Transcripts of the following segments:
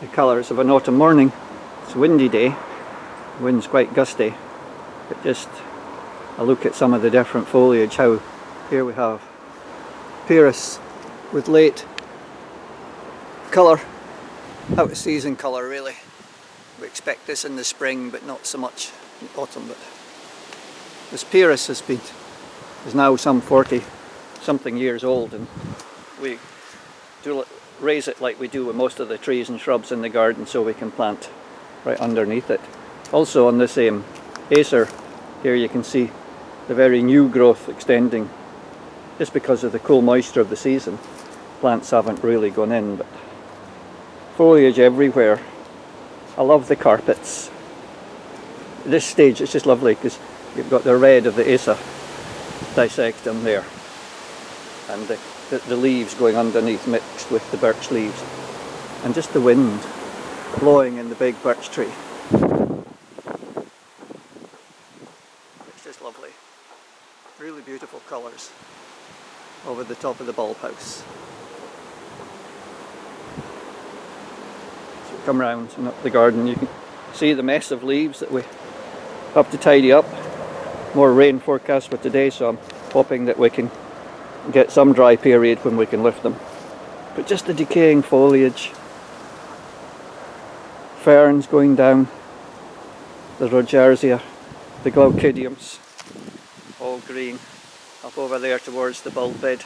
the colours of an autumn morning. It's a windy day, the wind's quite gusty, but just a look at some of the different foliage. How here we have Pyrrhus with late colour, out of season colour really. We expect this in the spring but not so much in autumn. But this Pyrrhus is now some 40 something years old, and we do raise it like we do with most of the trees and shrubs in the garden, so we can plant right underneath it. Also on the same acer here you can see the very new growth extending. Just because of the cool moisture of the season, plants haven't really gone in, but foliage everywhere. I love the carpets. At this stage it's just lovely because you've got the red of the acer dissecting there, and the leaves going underneath mixed with the birch leaves, and just the wind blowing in the big birch tree. It's just lovely. Really beautiful colours over the top of the bulb house. So come round and up the garden, you can see the mess of leaves that we have to tidy up. More rain forecast for today, so I'm hoping that we can get some dry period when we can lift them. But just the decaying foliage, ferns going down, the rogersia, the glaucidiums, all green. Up over there towards the bulb bed,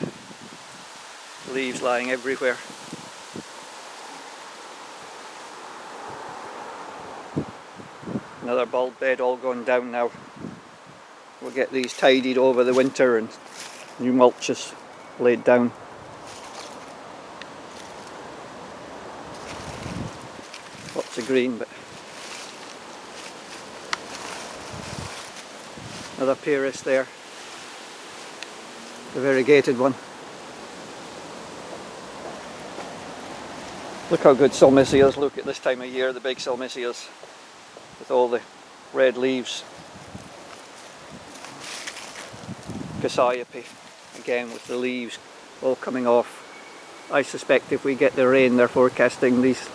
leaves lying everywhere. Another bulb bed all gone down now. We'll get these tidied over the winter and new mulches laid down. Lots of green, but another Pyrrhus there, the variegated one. Look how good salmissias look at this time of year, the big salmissias with all the red leaves. Cassiope again with the leaves all coming off. I suspect if we get the rain they're forecasting, this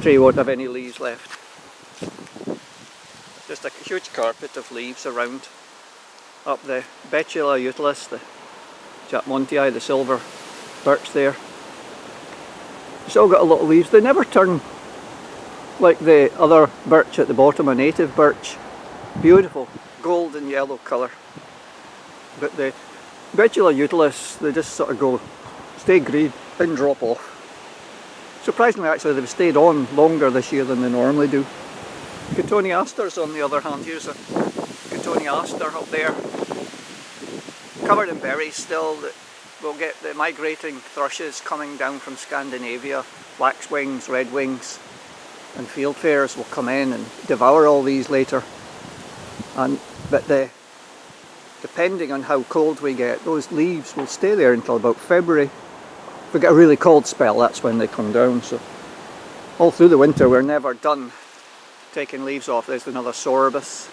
tree won't have any leaves left. Just a huge carpet of leaves around. Up the Betula utilis, the Chapmontii, the silver birch there. It's all got a lot of leaves. They never turn like the other birch at the bottom, a native birch. Beautiful golden yellow colour. But the Betula utilis, they just sort of stay green and drop off. Surprisingly actually they've stayed on longer this year than they normally do. Cotoneasters on the other hand, here's a Cotoneaster up there, covered in berries still. That we'll get the migrating thrushes coming down from Scandinavia, waxwings, redwings and fieldfares will come in and devour all these later. But depending on how cold we get, those leaves will stay there until about February. If we get a really cold spell, that's when they come down. So all through the winter we're never done taking leaves off. There's another sorbus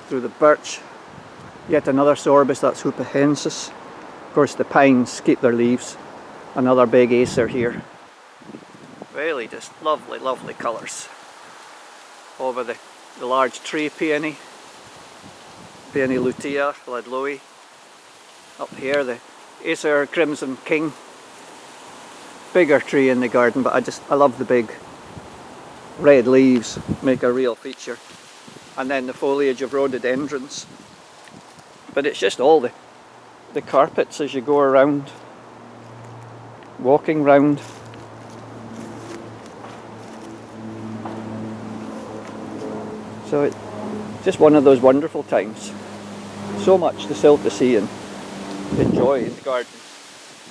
through the birch, yet another sorbus, that's hupahensis. Of course the pines keep their leaves. Another big acer here. Really just lovely, lovely colours. Over the large tree peony, Peony lutea, Ladloii. Up here the Acer Crimson King. Bigger tree in the garden, but I love the big red leaves, make a real feature. And then the foliage of rhododendrons. But it's just all the carpets as you go around, walking round. So it's just one of those wonderful times. So much to still to see and enjoy in the garden.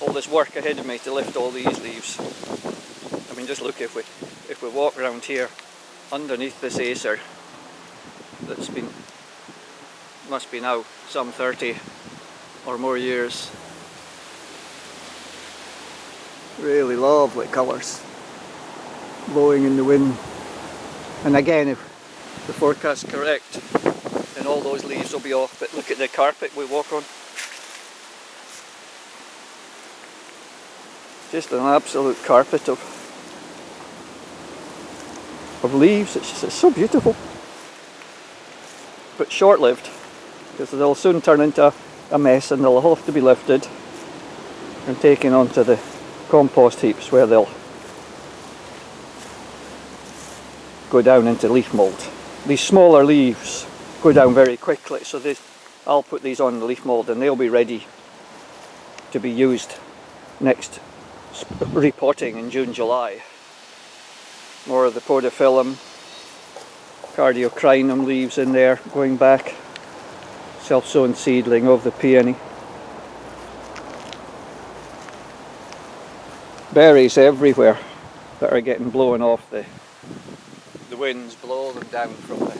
All this work ahead of me to lift all these leaves. I mean, just look, if we walk around here underneath this acer that's must be now some 30 or more years. Really lovely colours blowing in the wind. And again, if the forecast's correct, then all those leaves will be off. But look at the carpet we walk on. Just an absolute carpet of of leaves. It's so beautiful, but short-lived, because they'll soon turn into a mess and they'll all have to be lifted and taken onto the compost heaps, where they'll go down into leaf mould. These smaller leaves go down very quickly, so I'll put these on the leaf mould and they'll be ready to be used next repotting in June, July. More of the podophyllum, cardiocrinum leaves in there, going back. Self-sown seedling of the peony. Berries everywhere that are getting blown off. The winds blow them down from the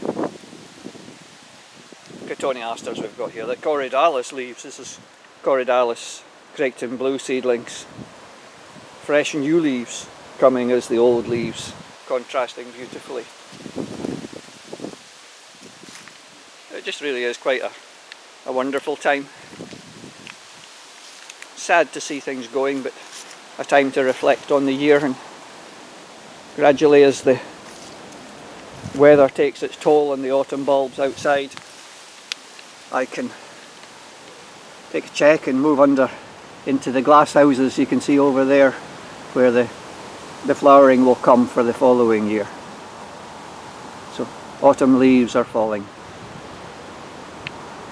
cotoneasters we've got here. The corydalus leaves, this is corydalus Crichton blue seedlings. Fresh new leaves coming as the old leaves, contrasting beautifully. It just really is quite a wonderful time. Sad to see things going, but a time to reflect on the year, and gradually, as the weather takes its toll on the autumn bulbs outside, I can take a check and move under into the glass houses you can see over there, where the flowering will come for the following year. So autumn leaves are falling.